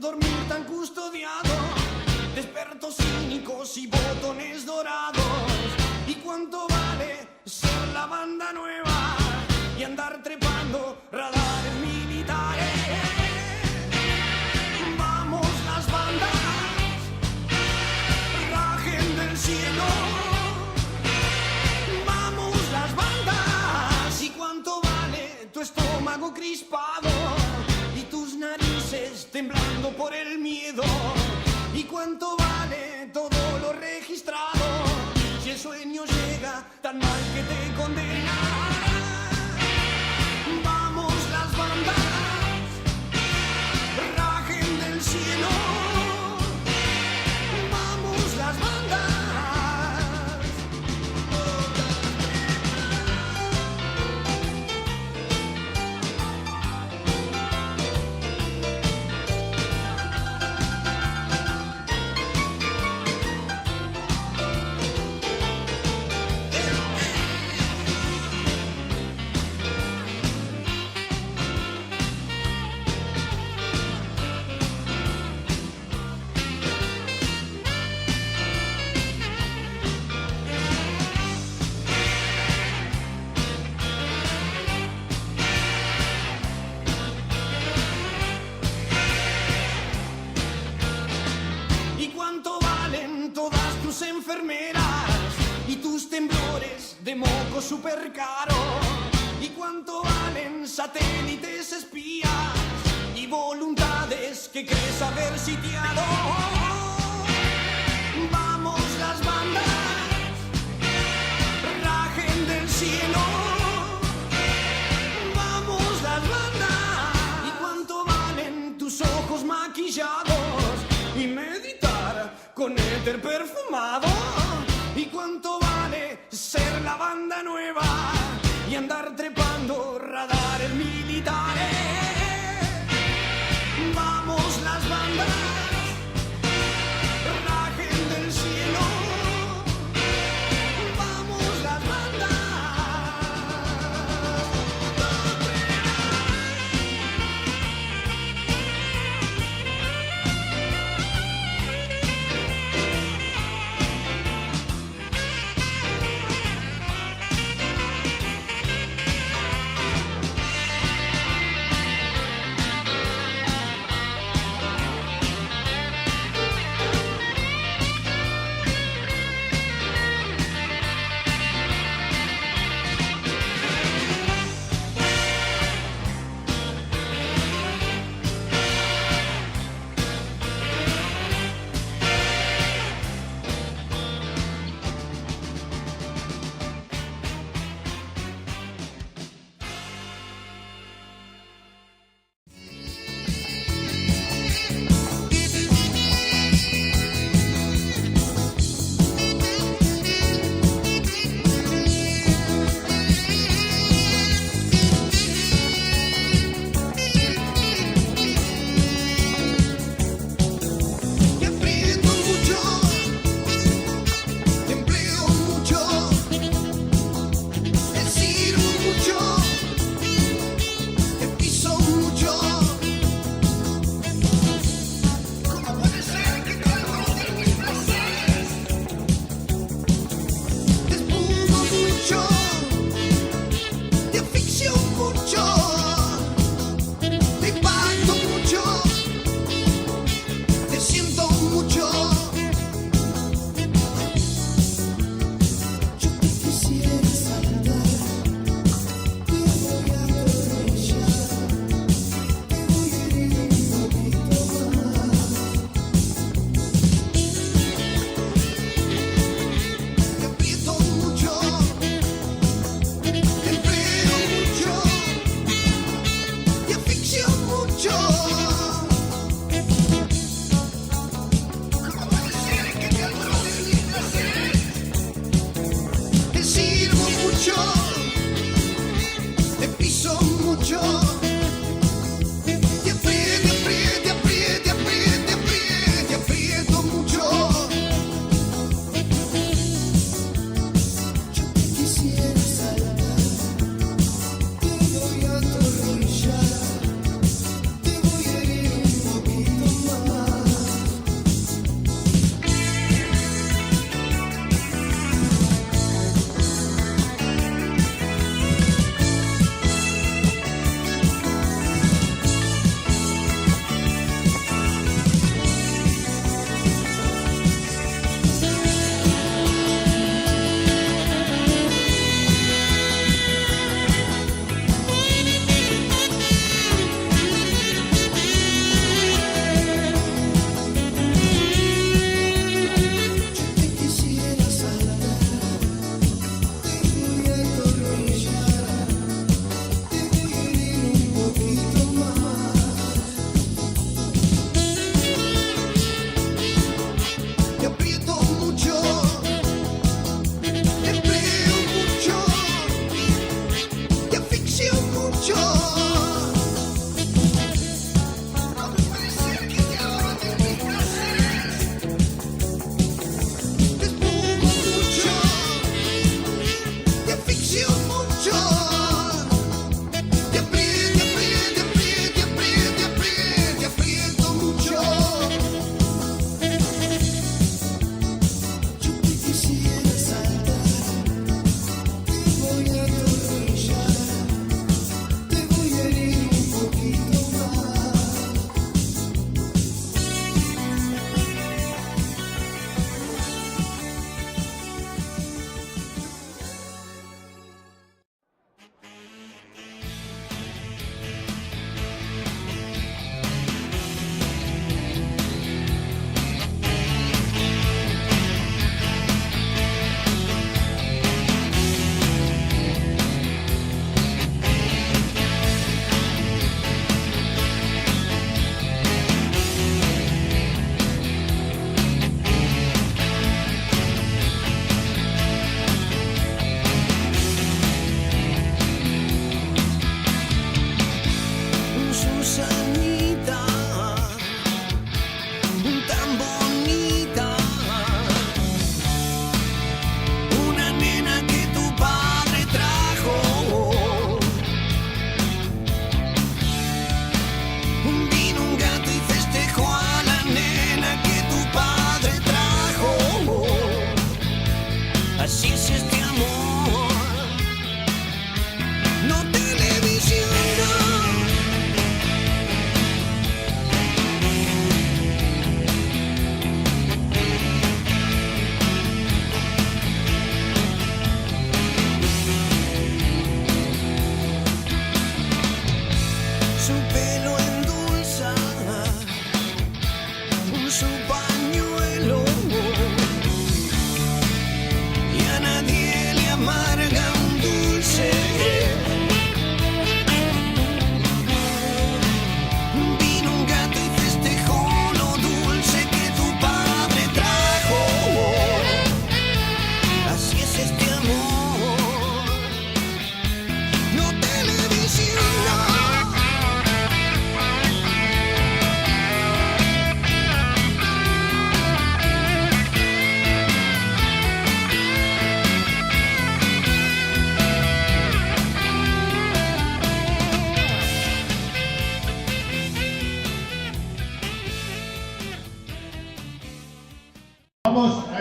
dormir tan custodiado de expertos cínicos y botones dorados. ¿Y cuánto vale ser la banda nueva y andar trepando radares militares? Vamos las bandas, rajen del cielo. Vamos las bandas. ¿Y cuánto vale tu estómago crispado y tus narices temblando por el miedo? ¿Y cuánto vale todo lo registrado si el sueño llega tan mal que te condena? Vamos las bandas, rajen del cielo. Vamos las bandas. Enfermeras y tus temblores de moco super caro. ¿Y cuánto valen satélites espías y voluntades que crees haber sitiado? Vamos las bandas, rajen del cielo. Vamos las bandas. ¿Y cuánto valen tus ojos maquillados y meditar con éter perfumado? ¿Y cuánto vale ser la banda nueva y andar trepando radares militares? Vamos las bandas, rajen del cielo. Vamos las bandas.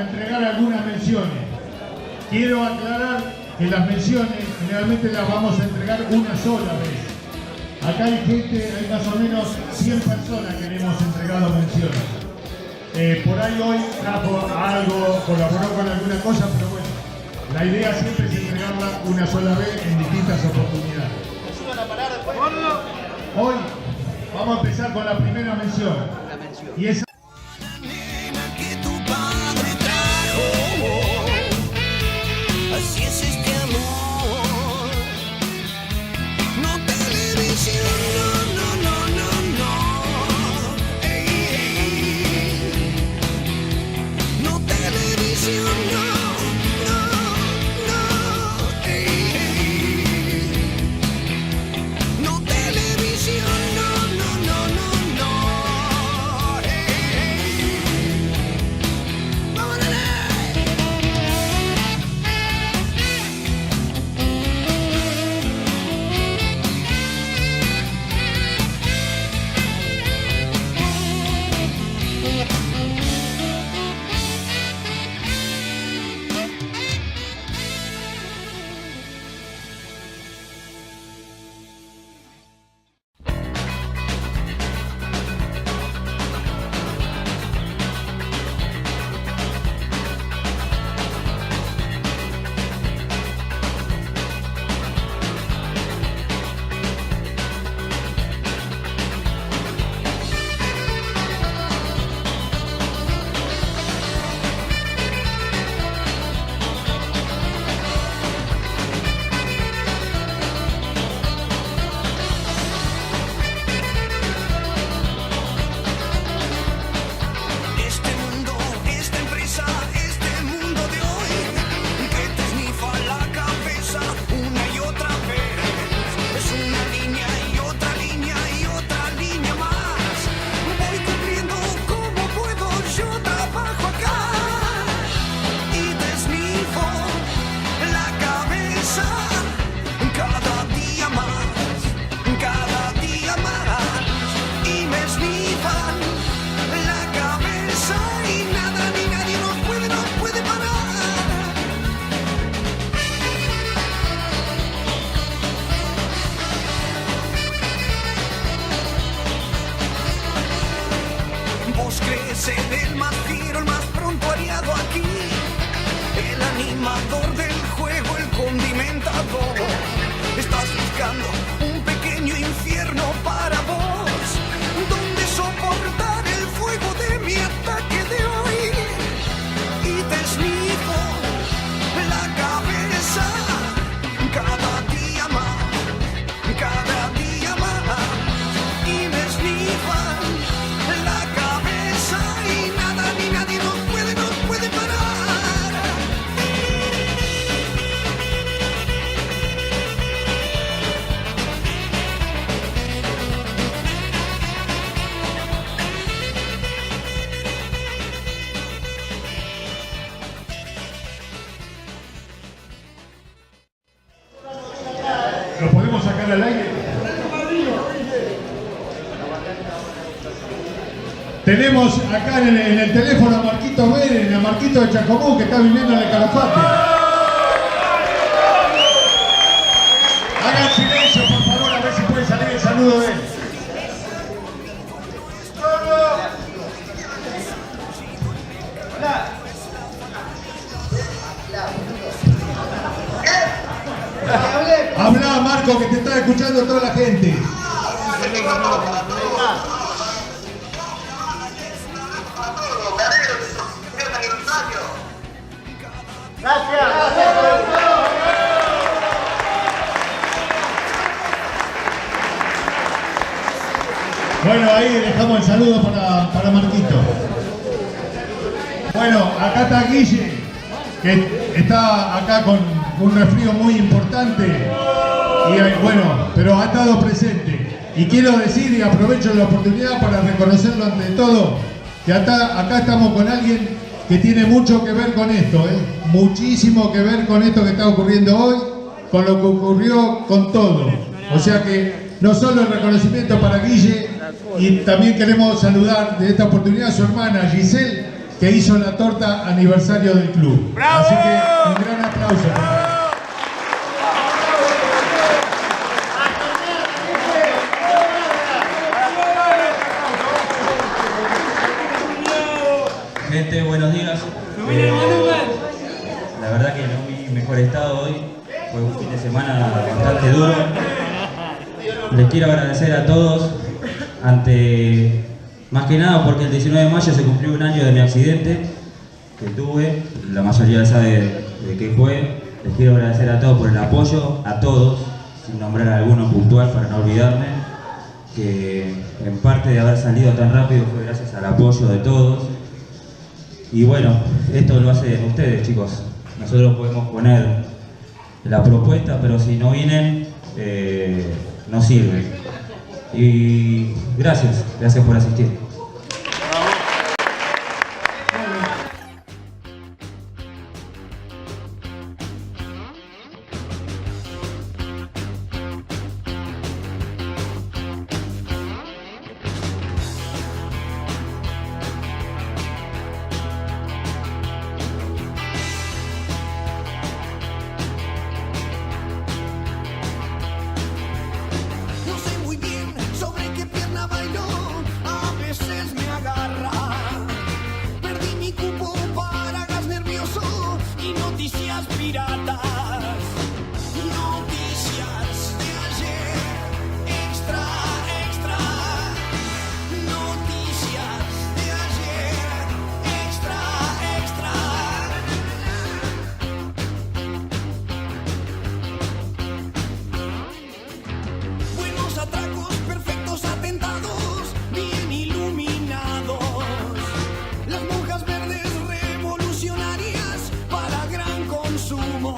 entregar algunas menciones. Quiero aclarar que las menciones generalmente las vamos a entregar una sola vez. Acá hay gente, hay más o menos 100 personas que le hemos entregado menciones. Por ahí hoy trajo algo, colaboró con alguna cosa, pero bueno, la idea siempre es entregarla una sola vez en distintas oportunidades. Hoy vamos a empezar con la primera mención. Y esa el más fiero, el más pronto aliado aquí, el animador del juego, el condimentador. Estás buscando un pequeño infierno para vos, donde soportar el fuego de mi ataque de hoy. Y te esnipo la cabeza cada día más, cada día más. Y me esnifan la cabeza y nada ni nadie nos puede parar. ¿lo podemos sacar al aire? Tenemos acá en el teléfono a Marquito Beren, a Marquito de Chacomú, que está viviendo en el Calafate. Hagan silencio, por favor, a ver si puede salir el saludo de él. Habla, Marco, que te está escuchando toda la gente. Bueno, ahí dejamos el saludo para Marquito. Bueno, acá está Guille, que está acá con un resfrío muy importante. Y bueno, pero ha estado presente. Y quiero decir, y aprovecho la oportunidad para reconocerlo ante todo, que acá estamos con alguien que tiene mucho que ver con esto, muchísimo que ver con esto que está ocurriendo hoy, con lo que ocurrió con todo. O sea que no solo el reconocimiento para Guille, y también queremos saludar de esta oportunidad a su hermana Giselle, que hizo la torta aniversario del club. ¡Bravo! Así que un gran aplauso. Gente, buenos días. La verdad que no vi mejor estado hoy. Fue un fin de semana bastante duro. Les quiero agradecer a todos más que nada porque el 19 de mayo se cumplió un año de mi accidente que tuve. La mayoría sabe de qué fue. Les quiero agradecer a todos por el apoyo, a todos, sin nombrar a alguno puntual para no olvidarme, que en parte de haber salido tan rápido fue gracias al apoyo de todos. Y bueno, esto lo hacen ustedes, chicos. Nosotros podemos poner la propuesta, pero si no vienen, no sirve. Y gracias por asistir. No sé muy bien sobre qué pierna bailó, a veces me agarra. Perdí mi cupo para gas nervioso y noticias piratas. Noticias de ayer, extra, extra. Noticias de ayer, extra, extra. Buenos atracos, perfectos atentados, bien iluminados. Las monjas verdes revolucionarias para gran consumo.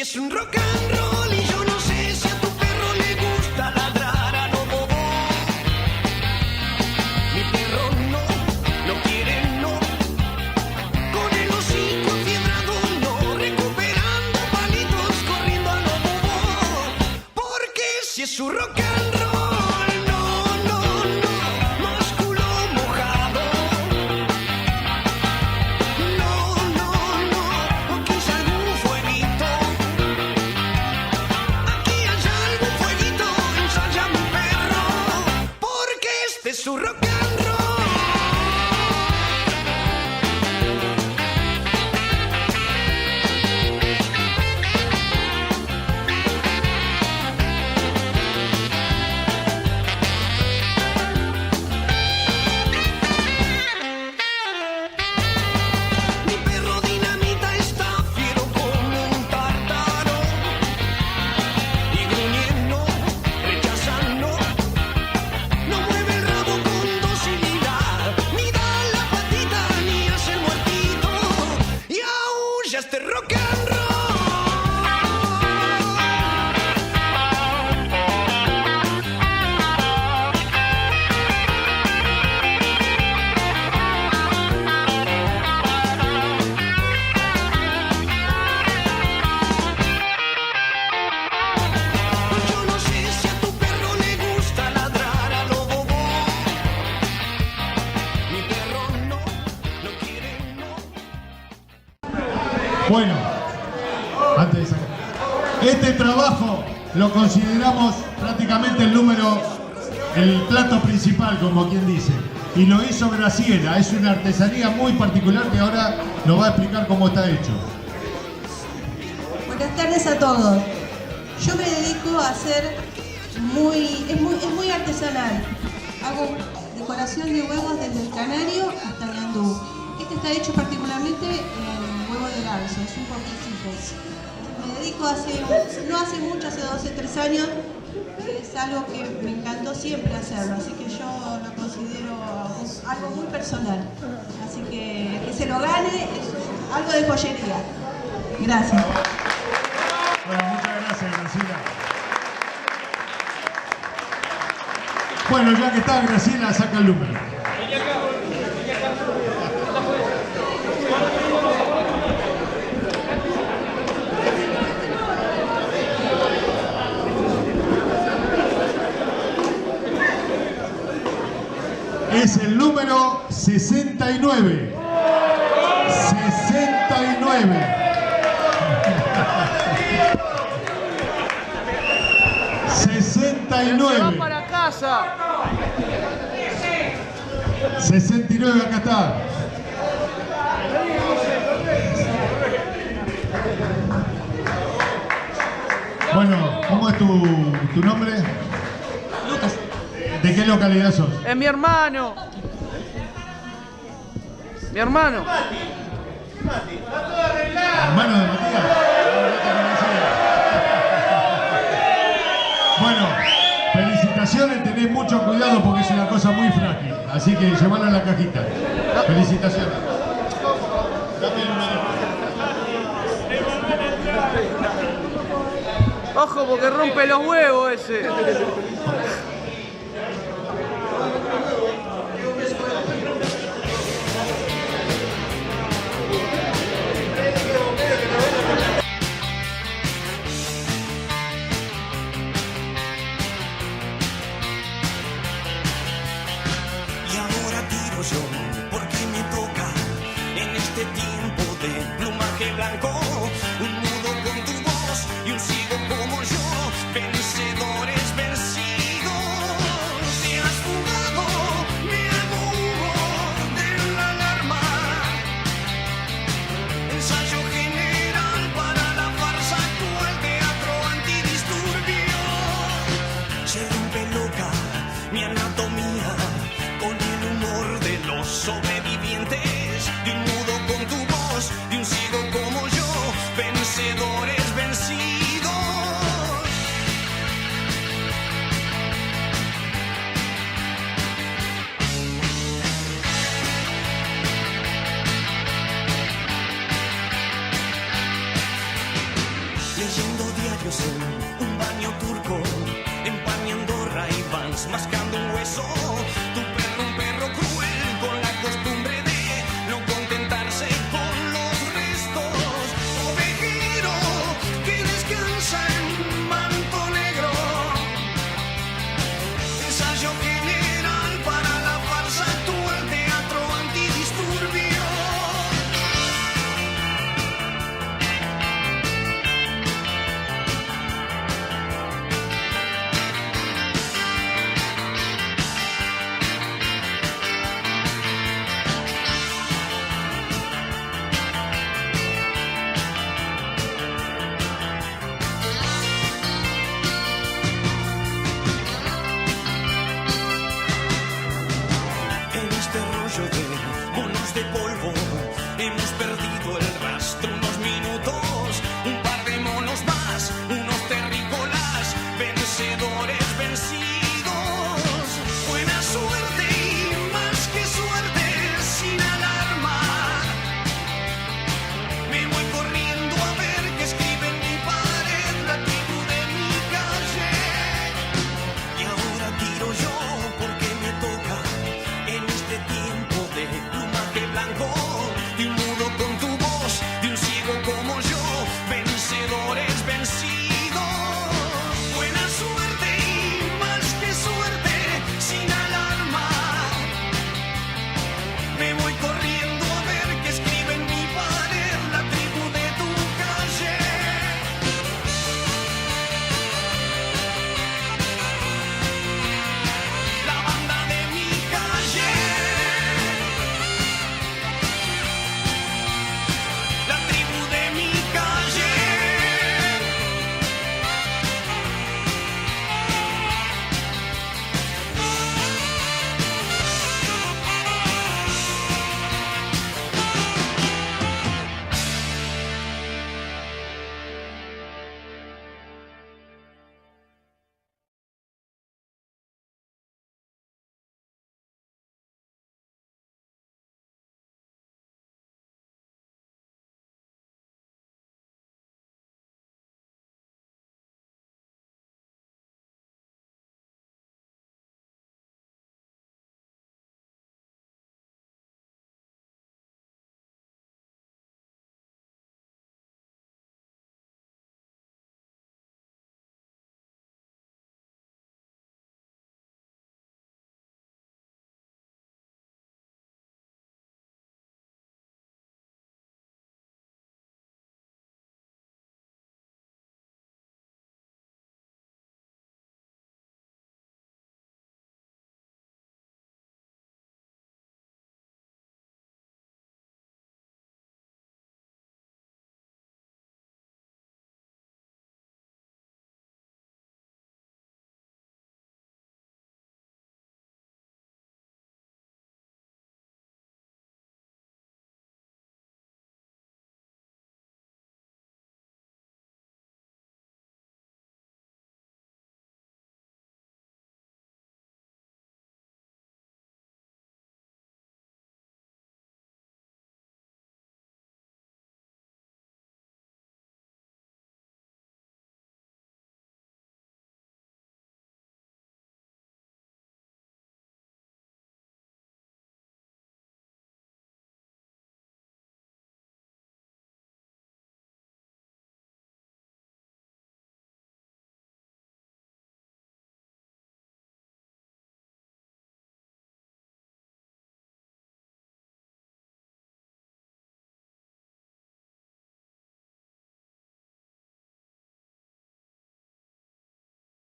es un rock and roll y yo no sé si a tu perro le gusta ladrar a lo bobo. Mi perro no quiere no, con el hocico afiebrado no, recuperando palitos, corriendo a lo bobo. Porque si es un rock and roll, su rock and roll. Mi perro dinamita está fiero como un tártaro y gruñendo, rechazando. No mueve el rabo con docilidad, ni da la patita, ni hace el muertito, y aúlla este rock and roll. Yo no sé si a tu perro le gusta ladrar a lo bobo. Mi perro no quiere no. Bueno, antes de sacar. Este trabajo lo consideramos prácticamente el plato principal, como quien dice. Y lo hizo Graciela, es una artesanía muy particular que ahora nos va a explicar cómo está hecho. Buenas tardes a todos. Yo me dedico a hacer es muy artesanal. Hago decoración de huevos desde el canario hasta el andú. Este está hecho particularmente en huevo de ganso, es un porquisito. Me dedico no hace mucho, hace 12, 3 años, es algo que me encantó siempre hacerlo, así que yo lo considero algo muy personal. Así que se lo gane es algo de joyería. Gracias. Bueno, muchas gracias, Graciela. Bueno, ya que está Graciela, saca el número. Es el número 69. 69. 69. Se va para casa. 69, acá está. Bueno, ¿cómo es tu nombre? Lucas. ¿De qué localidad sos? Es mi hermano. Mi hermano. ¿Hermano de Matías? Bueno, felicitaciones, tenés mucho cuidado porque es una cosa muy frágil. Así que llévalo en la cajita. Felicitaciones. Dame el número. Ojo porque rompe los huevos ese. Y ahora tiro yo, porque me toca en este tiempo de plumaje blanco, un mudo con tu voz y un ciego como yo, vencedores vencidos. Te has fugado, me hago humo de la alarma, ensayo general para la farsa actual, teatro antidisturbio. Se rompe loca mi anatomía con el humor de los sobrevivientes, de un mudo con tu voz, de un ciego como yo, labios en un baño turco, empañando Ray-Bans, mascando un